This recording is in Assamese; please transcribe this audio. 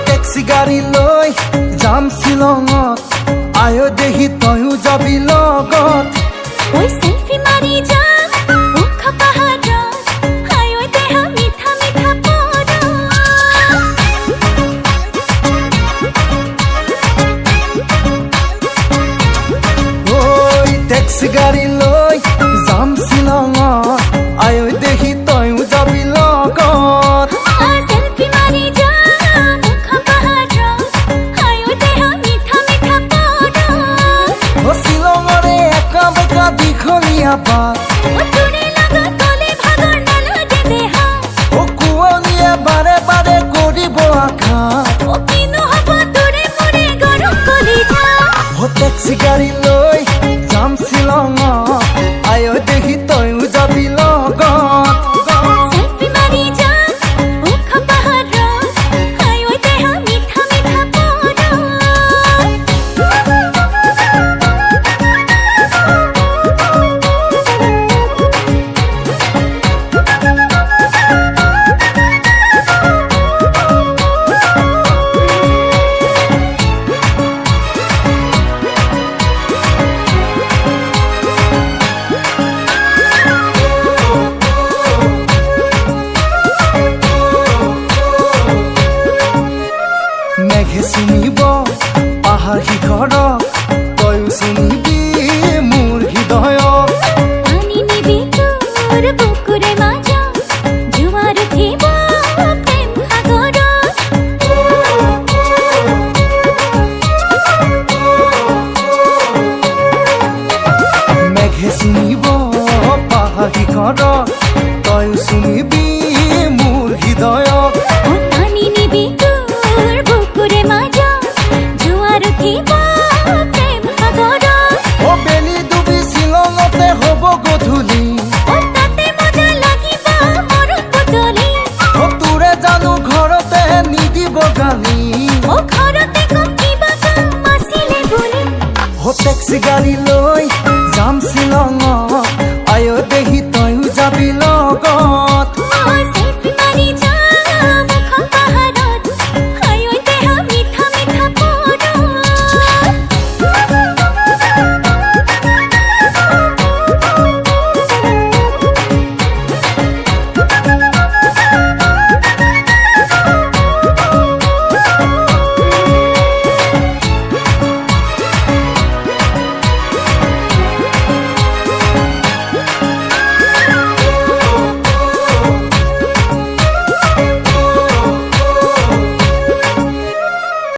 টেক্সি গাড়ী লৈ যাম শ্বিলঙত আয়ো দেহি তয়ো যাবি লগত ওই সেলফি মারি যাম উখ পাহাড় আয়ো দেহা মিঠা মিঠা পদ ওই টেক্সি গাড়ী লৈ যাম শ্বিলঙত আয়ো দেহি তয়ো যাবি লগত সেলফি মারি যাম উখ পাহাড় আয়ো দেহা মিঠা মিঠা পদ শ্বিলঙৰে একা বেকা দীঘলীয়া বাট তোৰে লগত গলে ভাগৰ নালাগে দেহা কুঁৱলীয়ে বাৰে বাৰে কৰিব আঘাত কিনো হব তোৰে মোৰে গৰম কলিজা টেক্সি গাড়ী লৈ যাম শ্বিলঙত আয়ো দেহি তয়ো যাবি লগত সেলফি মারি যাম উখ পাহাড় আয়ো দেহা মিঠা মিঠা পদ মেঘে চুমিব পাহাৰ শিখৰক তয়ো চুমিবি মোৰ হৃদয়ক পানি নিবি তোৰ বুকুৰে মাজত জোৱাৰ উঠিব প্ৰেম সাগৰত মেঘে চুমিব পাহাৰ শিখৰক তয়ো চুমিবি মোৰ হৃদয়ক পানি নিবি তোৰ বুকুৰে মাজত জোৱাৰ উঠিব প্ৰেম সাগৰত বেলি ডুবি শ্বিলঙতে হ'ব গধূলি তাতে মজা লাগিব মৰম পুতলি তোৰে জানো ঘৰতে নিদিব গালি ঘৰতে কম কিবা কাম আছিলে বুলি টেক্সি গাড়ী